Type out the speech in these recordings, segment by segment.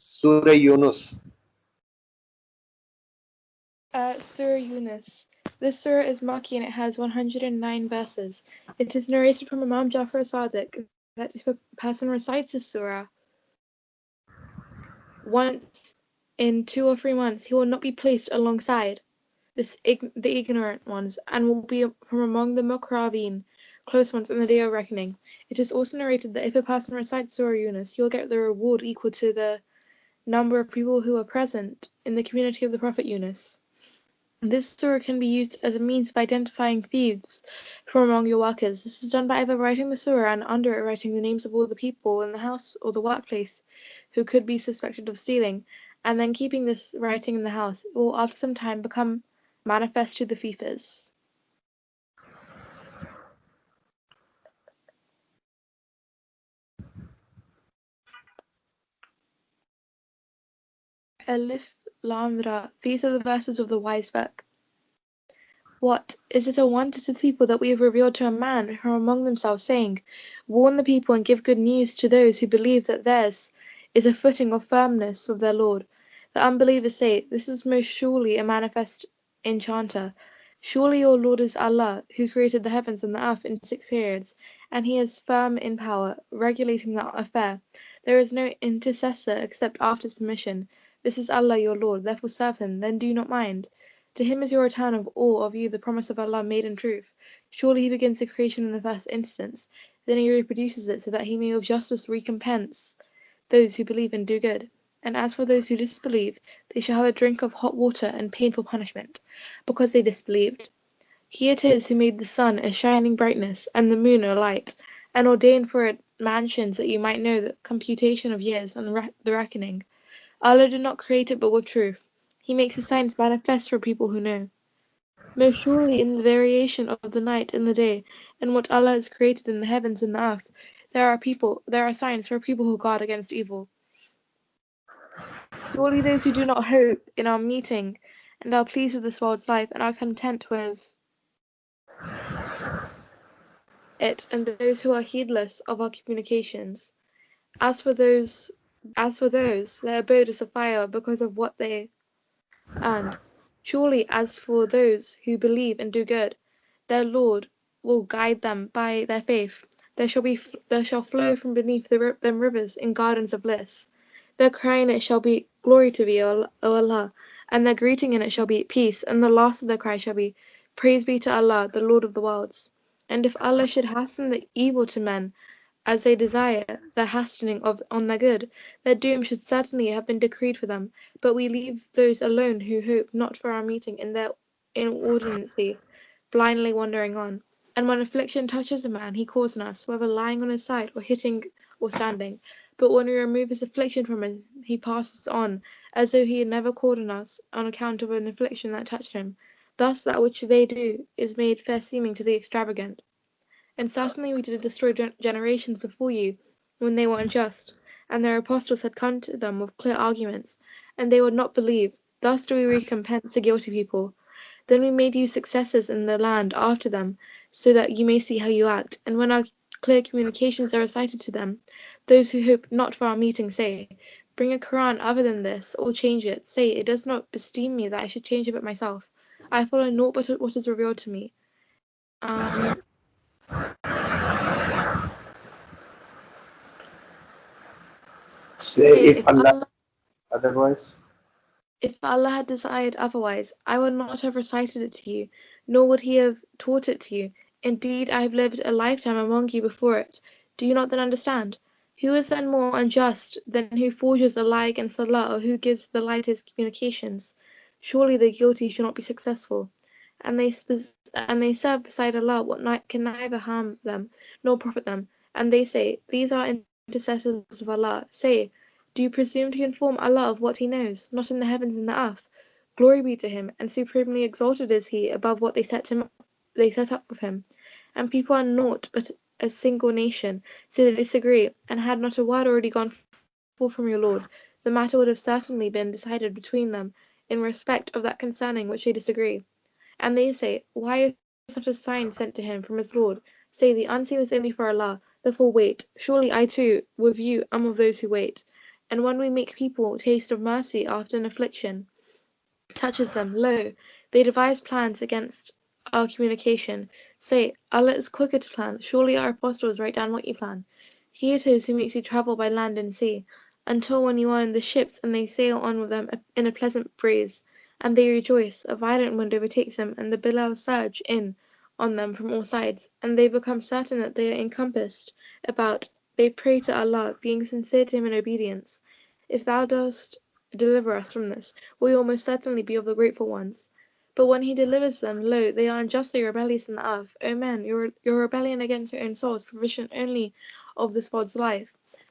Surah Yunus. Surah Yunus. This surah is Makki and it has 109 verses. It is narrated from Imam Jafar Sadiq that if a person recites this surah once in 2 or 3 months, he will not be placed alongside the ignorant ones, and will be from among the Muqarrabeen, close ones, in the day of reckoning. It is also narrated that if a person recites Surah Yunus, he will get the reward equal to the number of people who are present in the community of the Prophet Yunus. This surah can be used as a means of identifying thieves from among your workers. This is done by either writing the surah and under it writing the names of all the people in the house or the workplace who could be suspected of stealing, and then keeping this writing in the house. It will after some time become manifest to the thiefers. Alif Lam Ra. These are the verses of the wise folk. What? Is it a wonder to the people that we have revealed to a man from among themselves, saying, warn the people and give good news to those who believe that theirs is a footing of firmness with their Lord? The unbelievers say, this is most surely a manifest enchanter. Surely your Lord is Allah, who created the heavens and the earth in 6 periods, and he is firm in power, regulating the affair. There is no intercessor except after his permission. This is Allah your Lord, therefore serve him, then do not mind. To him is your return of all of you the promise of Allah made in truth. Surely he begins the creation in the first instance, then he reproduces it so that he may with justice recompense those who believe and do good. And as for those who disbelieve, they shall have a drink of hot water and painful punishment, because they disbelieved. He it is who made the sun a shining brightness, and the moon a light, and ordained for it mansions that you might know the computation of years and the reckoning. Allah did not create it but with truth. He makes his signs manifest for people who know. Most surely in the variation of the night and the day, and what Allah has created in the heavens and the earth, there are signs for people who guard against evil. Surely those who do not hope in our meeting, and are pleased with this world's life, and are content with it, and those who are heedless of our communications. As for those, their abode is a fire because of what they earned. Surely as for those who believe and do good, their Lord will guide them by their faith. There shall flow from beneath them rivers in gardens of bliss. Their cry in it shall be, Glory to thee, O Allah, and their greeting in it shall be, Peace, and the last of their cry shall be, Praise be to Allah, the Lord of the worlds. And if Allah should hasten the evil to men, as they desire the hastening on their good, their doom should certainly have been decreed for them. But we leave those alone who hope not for our meeting in their inordinacy, blindly wandering on. And when affliction touches a man, he calls on us, whether lying on his side or hitting or standing. But when we remove his affliction from him, he passes on, as though he had never called on us on account of an affliction that touched him. Thus that which they do is made fair seeming to the extravagant. And certainly we did destroy generations before you, when they were unjust, and their apostles had come to them with clear arguments, and they would not believe. Thus do we recompense the guilty people. Then we made you successors in the land after them, so that you may see how you act. And when our clear communications are recited to them, those who hope not for our meeting say, Bring a Quran other than this, or change it. Say, it does not beseem me that I should change it but myself. I follow naught but what is revealed to me. Say if Allah otherwise. If Allah had desired otherwise, I would not have recited it to you, nor would he have taught it to you. Indeed, I have lived a lifetime among you before it. Do you not then understand? Who is then more unjust than who forges a lie against Allah, or who gives the lie to his communications? Surely the guilty shall not be successful. And they serve beside Allah what can neither harm them nor profit them. And they say, These are intercessors of Allah. Say, do you presume to inform Allah of what he knows, not in the heavens and the earth? Glory be to him, and supremely exalted is he above what they set up with him. And people are naught but a single nation, so they disagree, and had not a word already gone forth from your Lord, the matter would have certainly been decided between them in respect of that concerning which they disagree. And they say, Why is not a sign sent to him from his Lord? Say, the unseen is only for Allah, therefore wait. Surely I too, with you, am of those who wait. And when we make people taste of mercy after an affliction touches them, lo, they devise plans against our communication. Say, Allah is quicker to plan. Surely our apostles write down what you plan. He it is who makes you travel by land and sea, until when you are in the ships and they sail on with them in a pleasant breeze, and they rejoice, a violent wind overtakes them, and the billows surge in on them from all sides, and they become certain that they are encompassed about. They pray to Allah, being sincere to Him in obedience. If thou dost deliver us from this, we will most certainly be of the grateful ones. But when He delivers them, lo, they are unjustly rebellious in the earth. O men, your rebellion against your own souls, provision only of this world's life.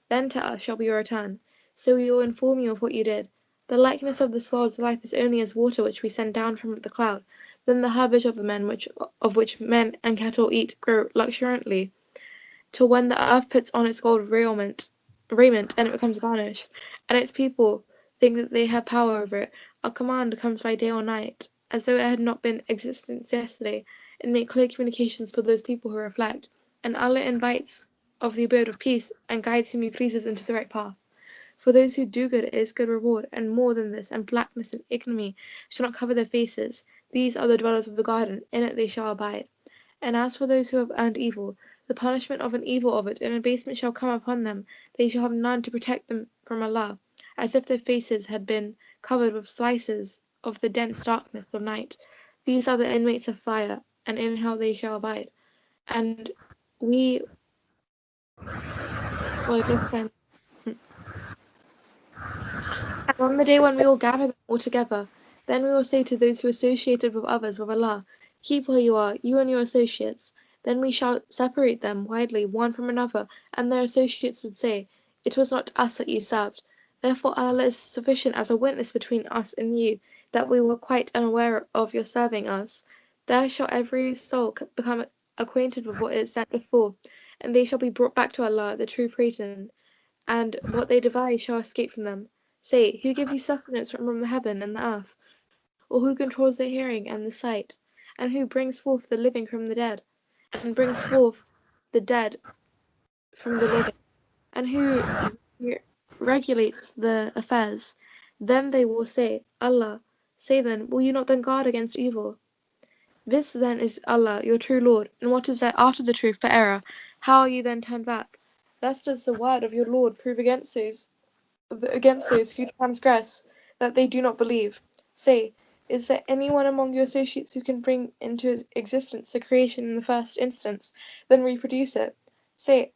Then to us shall be your return. So we will inform you of what you did. The likeness of this world's life is only as water which we send down from the cloud. Then the herbage of the men of which men and cattle eat grow luxuriantly, till when the earth puts on its gold raiment, and it becomes garnished, and its people think that they have power over it. Our command comes by day or night, as though it had not been existence yesterday, and make clear communications for those people who reflect. And Allah invites of the abode of peace, and guides whom He pleases into the right path. For those who do good, it is good reward, and more than this, and blackness and ignominy shall not cover their faces. These are the dwellers of the garden, in it they shall abide. And as for those who have earned evil, the punishment of an evil of it and abasement shall come upon them. They shall have none to protect them from Allah, as if their faces had been covered with slices of the dense darkness of night. These are the inmates of fire, and in hell they shall abide. And we will give them. And on the day when we will gather them all together, then we will say to those who associated with others with Allah, keep where you are, you and your associates. Then we shall separate them widely one from another, and their associates would say, it was not us that you served. Therefore Allah is sufficient as a witness between us and you, that we were quite unaware of your serving us. There shall every soul become acquainted with what it sent before, and they shall be brought back to Allah, the true Creator, and what they devise shall escape from them. Say, who gives you sustenance from the heaven and the earth? Or who controls the hearing and the sight? And who brings forth the living from the dead? And brings forth the dead from the living? And who regulates the affairs? Then they will say, Allah. Say then, will you not then guard against evil? This then is Allah, your true Lord, and what is there after the truth but error? How are you then turned back? Thus does the word of your Lord prove against those who transgress, that they do not believe. Say, is there anyone among your associates who can bring into existence the creation in the first instance, then reproduce it? Say,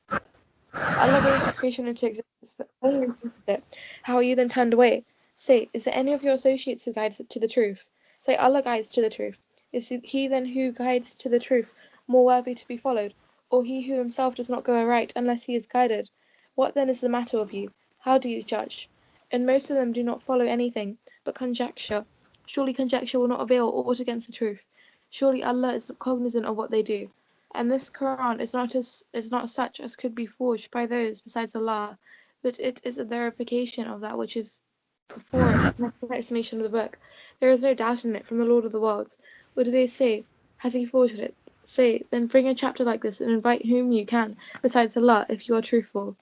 Allah brings the creation into existence, then reproduces it. How are you then turned away? Say, is there any of your associates who guides to the truth? Say, Allah guides to the truth. Is he then who guides to the truth more worthy to be followed, or he who himself does not go aright unless he is guided? What then is the matter with you? How do you judge? And most of them do not follow anything but conjecture. Surely conjecture will not avail aught against the truth. Surely Allah is cognizant of what they do. And this Quran is not such as could be forged by those besides Allah, but it is a verification of that which is before it, an explanation of the book. There is no doubt in it from the Lord of the worlds. What do they say? Has He forged it? Say, then bring a chapter like this and invite whom you can besides Allah, if you are truthful.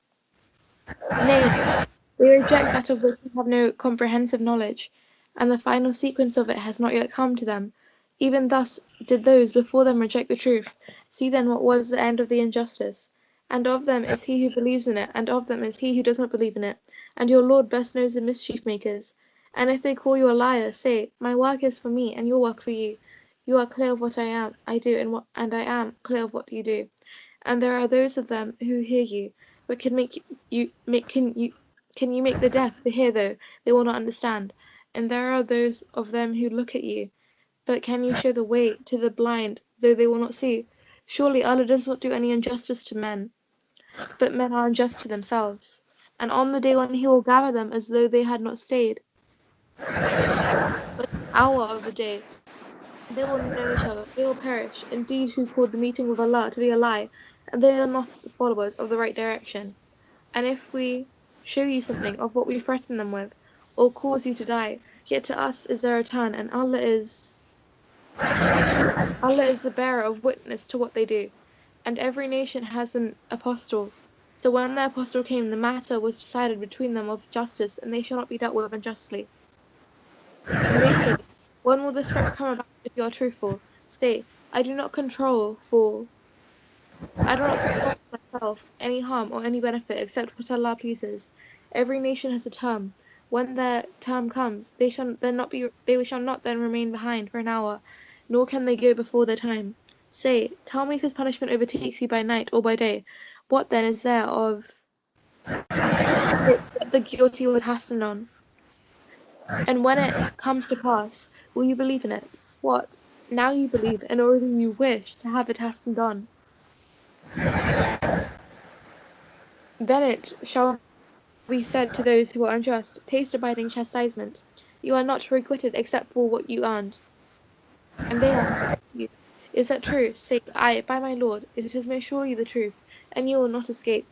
Nay, they reject that of which they have no comprehensive knowledge, and the final sequence of it has not yet come to them. Even thus did those before them reject the truth. See then what was the end of the injustice. And of them is he who believes in it, and of them is he who does not believe in it. And your Lord best knows the mischief makers. And if they call you a liar, say, my work is for me, and your work for you. You are clear of what I do, and I am clear of what you do. And there are those of them who hear you, but can you make the deaf to hear though they will not understand? And there are those of them who look at you, but can you show the way to the blind though they will not see? Surely Allah does not do any injustice to men, but men are unjust to themselves. And on the day when He will gather them as though they had not stayed, but an hour of the day, they will know each other, they will perish. Indeed, who called the meeting with Allah to be a lie, and they are not the followers of the right direction. And if we show you something of what we threaten them with, or cause you to die, yet to us is their return, and Allah is the bearer of witness to what they do. And every nation has an apostle, So when the apostle came, the matter was decided between them of justice, and they shall not be dealt with unjustly. And they say, when will this threat come about if you are truthful? Say, I do not control for myself any harm or any benefit except what Allah pleases. Every nation has a term. When their term comes, they shall not then remain behind for an hour, nor can they go before their time. Say, tell me if his punishment overtakes you by night or by day. What then is there of it that the guilty would hasten on? And when it comes to pass, will you believe in it? What? Now you believe, and already you wish to have it hastened on. Then it shall be said to those who are unjust, taste abiding chastisement. You are not requited except for what you earned. And they ask you, is that true? Say, aye, by my Lord, it is most surely the truth, and you will not escape.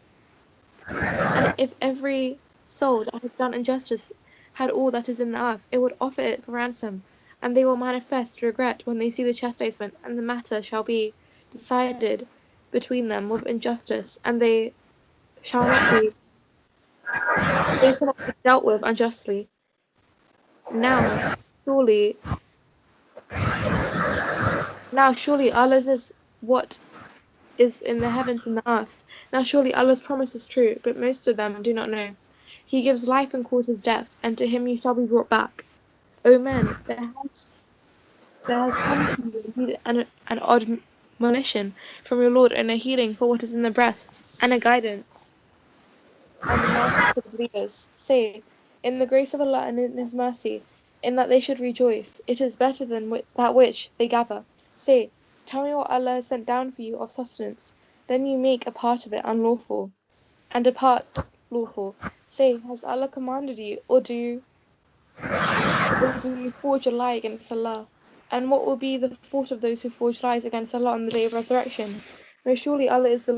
And if every soul that has done injustice had all that is in the earth, it would offer it for ransom, and they will manifest regret when they see the chastisement, and the matter shall be decided between them with injustice, and they shall not be dealt with unjustly. Now surely Allah's is what is in the heavens and the earth. Now surely Allah's promise is true, but most of them do not know. He gives life and causes death, and to him you shall be brought back. O men, there has come to you indeed an admonition from your Lord, and a healing for what is in the breasts, and a guidance and a mercy for the believers. Say, in the grace of Allah and in his mercy, in that they should rejoice, it is better than that which they gather. Say, tell me what Allah has sent down for you of sustenance. Then you make a part of it unlawful, and a part lawful. Say, has Allah commanded you, or do you forge a lie against Allah? And what will be the fault of those who forge lies against Allah on the day of resurrection? Most surely Allah is the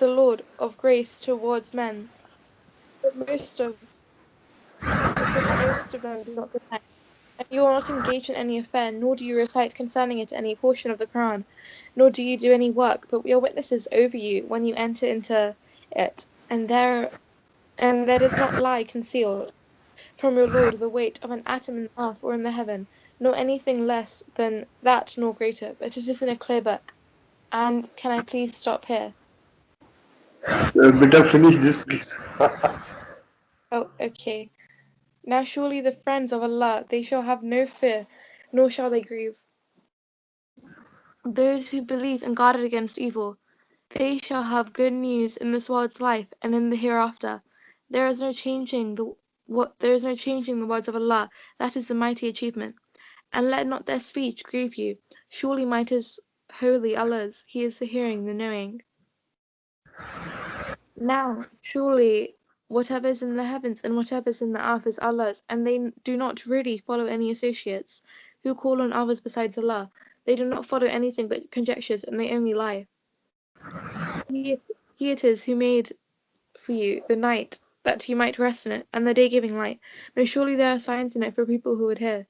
Lord of grace towards men, but most of them do not repent. And you are not engaged in any affair, nor do you recite concerning it any portion of the Quran, nor do you do any work, but your witnesses over you when you enter into it, and there does not lie concealed from your Lord the weight of an atom in the earth or in the heaven, nor anything less than that nor greater, but it is in a clear book. And can I please stop here? Better finish this, please. Oh, okay. Now surely the friends of Allah, they shall have no fear, nor shall they grieve. Those who believe and guard against evil, they shall have good news in this world's life and in the hereafter. There is no changing the words of Allah. That is a mighty achievement. And let not their speech grieve you. Surely might is wholly Allah's. He is the hearing, the knowing. Now, surely whatever is in the heavens and whatever is in the earth is Allah's, and they do not really follow any associates who call on others besides Allah. They do not follow anything but conjectures, and they only lie. He it is who made for you the night, that you might rest in it, and the day giving light. Most surely there are signs in it for people who would hear.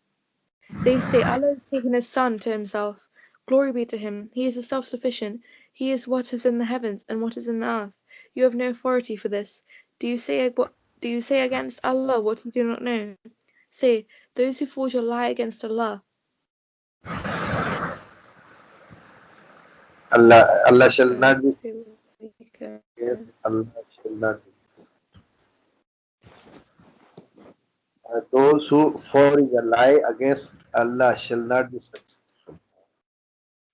They say, Allah has taken his son to himself. Glory be to him. He is the self-sufficient. He is what is in the heavens and what is in the earth. You have no authority for this. Do you say against Allah what you do not know? Say, those who forge a lie against Allah. Allah shall not be. Allah shall not be. Those who forge a lie against Allah shall not be successful.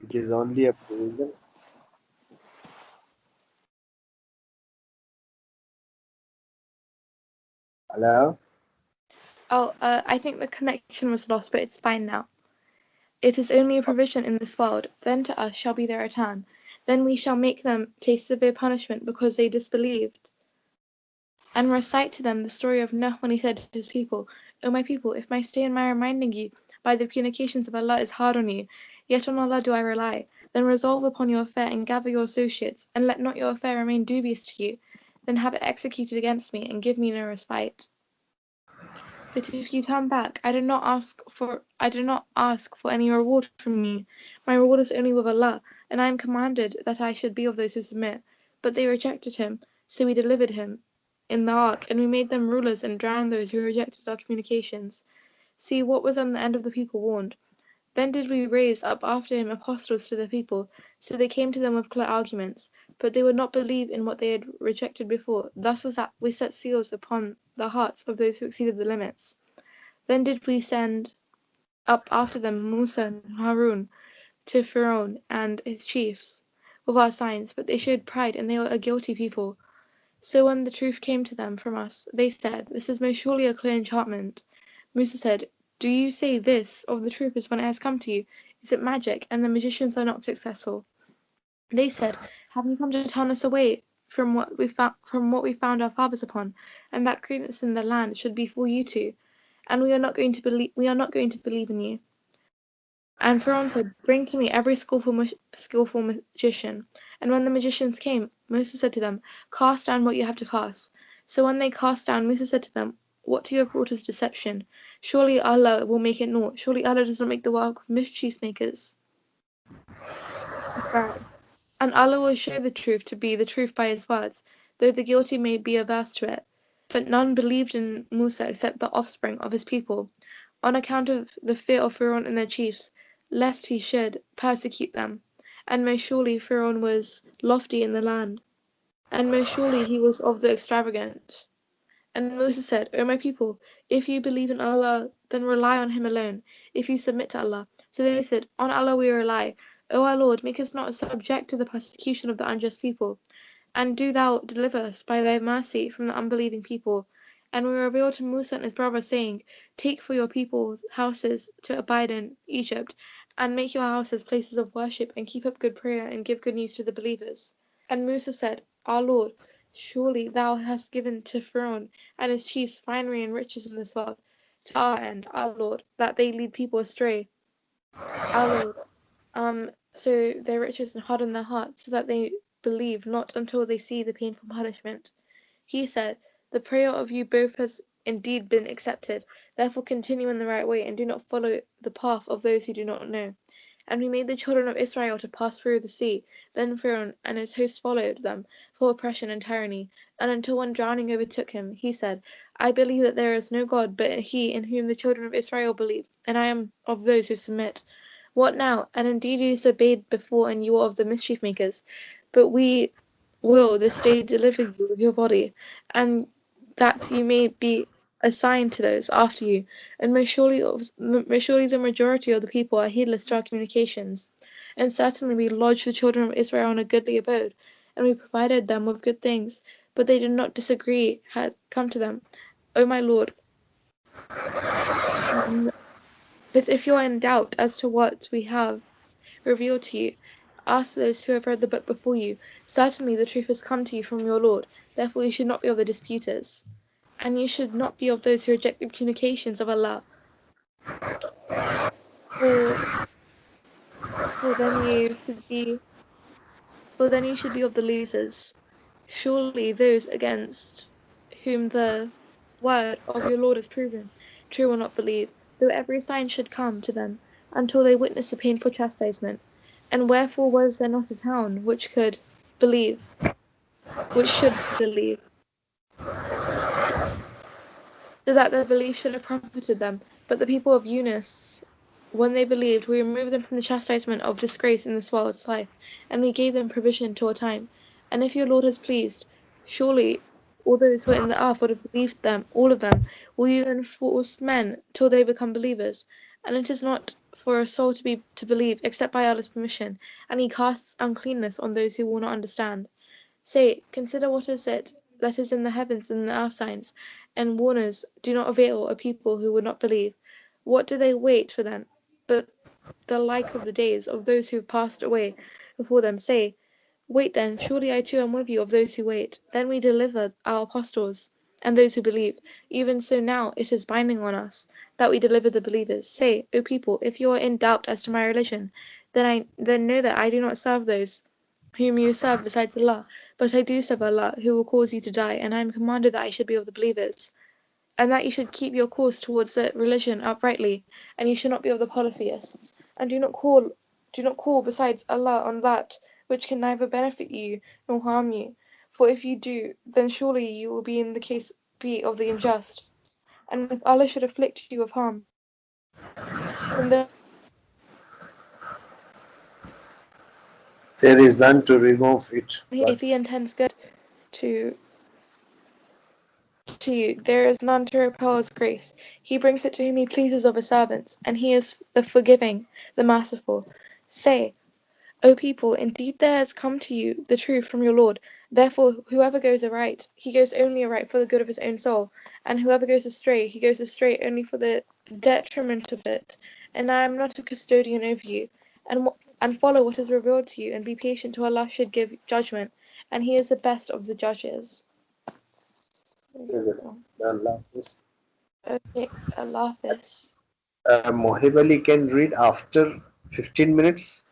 It is only a provision. Hello? Oh, I think the connection was lost, but it's fine now. It is only a provision in this world. Then to us shall be their return. Then we shall make them taste severe punishment because they disbelieved. And recite to them the story of Nuh when he said to his people, O my people, if my stay in my reminding you by the communications of Allah is hard on you, yet on Allah do I rely, then resolve upon your affair and gather your associates, and let not your affair remain dubious to you. Then have it executed against me, and give me no respite. But if you turn back, I do not ask for any reward from you. My reward is only with Allah, and I am commanded that I should be of those who submit. But they rejected him, so we delivered him in the ark, and we made them rulers and drowned those who rejected our communications. See, what was on the end of the people warned. Then did we raise up after him apostles to the people, so they came to them with clear arguments, but they would not believe in what they had rejected before. Thus was that we set seals upon the hearts of those who exceeded the limits. Then did we send up after them Musa and Harun to Pharaoh and his chiefs with our signs, but they showed pride, and they were a guilty people. So when the truth came to them from us, they said, This is most surely a clear enchantment. Musa said, Do you say this of the truth is when it has come to you? Is it magic, and the magicians are not successful? They said, Have you come to turn us away from what we found our fathers upon, and that greatness in the land should be for you too? And we are not going to believe in you. And Pharaoh said, Bring to me every skillful magician. And when the magicians came, Moses said to them, Cast down what you have to cast. So when they cast down, Moses said to them, What you have brought is deception. Surely Allah will make it naught. Surely Allah does not make the work of mischief makers. And Allah will show the truth to be the truth by his words, though the guilty may be averse to it. But none believed in Musa except the offspring of his people, on account of the fear of Pharaoh and their chiefs, lest he should persecute them. And most surely Pharaoh was lofty in the land, and most surely he was of the extravagant. And Moses said, O my people, if you believe in Allah, then rely on him alone, if you submit to Allah. So they said, On Allah we rely. O our Lord, make us not subject to the persecution of the unjust people, and do thou deliver us by thy mercy from the unbelieving people. And we revealed to Musa and his brother, saying, Take for your people houses to abide in Egypt, and make your houses places of worship, and keep up good prayer, and give good news to the believers. And Musa said, Our Lord, surely thou hast given to Pharaoh and his chiefs finery and riches in this world, to our end, our Lord, that they lead people astray. Our Lord, so their riches harden their hearts, so that they believe not until they see the painful punishment. He said, The prayer of you both has indeed been accepted. Therefore continue in the right way, and do not follow the path of those who do not know. And we made the children of Israel to pass through the sea. Then Pharaoh and his host followed them for oppression and tyranny. And until one drowning overtook him, he said, I believe that there is no God but he in whom the children of Israel believe, and I am of those who submit. What now? And indeed you disobeyed before, and you were of the mischief makers. But we will this day deliver you with your body, and that you may be a sign to those after you. And most surely the majority of the people are heedless to our communications. And certainly we lodged the children of Israel in a goodly abode, and we provided them with good things. But they did not disagree had come to them. O my Lord, but if you are in doubt as to what we have revealed to you, ask those who have read the book before you. Certainly the truth has come to you from your Lord. Therefore you should not be of the disputers. And you should not be of those who reject the communications of Allah. For then you should be of the losers. Surely those against whom the word of your Lord is proven true will not believe, though every sign should come to them until they witness the painful chastisement. And wherefore was there not a town which should believe, so that their belief should have profited them? But the people of Yunus, when they believed, we removed them from the chastisement of disgrace in this world's life, and we gave them provision till a time. And if your Lord is pleased, surely all those who are in the earth would have believed them, all of them. Will you then force men till they become believers? And it is not for a soul to believe except by Allah's permission, and he casts uncleanness on those who will not understand. Say, consider what is it that is in the heavens and the earth signs, and warners do not avail a people who would not believe. What do they wait for then? But the like of the days of those who passed away before them. Say, wait then, surely I too am with you of those who wait. Then we delivered our apostles and those who believe. Even so now it is binding on us that we deliver the believers. Say, O people, if you are in doubt as to my religion, then know that I do not serve those whom you serve besides Allah, but I do serve Allah, who will cause you to die, and I am commanded that I should be of the believers. and that you should keep your course towards the religion uprightly, and you should not be of the polytheists, and do not call besides Allah on that which can neither benefit you nor harm you. For if you do, then surely you will be in the case be of the unjust. And if Allah should afflict you with harm, then There is none to remove it. But if He intends good to you, there is none to repel His grace. He brings it to whom He pleases of His servants, and He is the forgiving, the merciful. Say, O people, indeed there has come to you the truth from your Lord. Therefore, whoever goes aright, he goes only aright for the good of his own soul, and whoever goes astray, he goes astray only for the detriment of it. And I am not a custodian over you. And follow what is revealed to you, and be patient till Allah should give judgment, and He is the best of the judges. Allah is. Okay, Allah Hafiz. Mohib Ali can read after 15 minutes.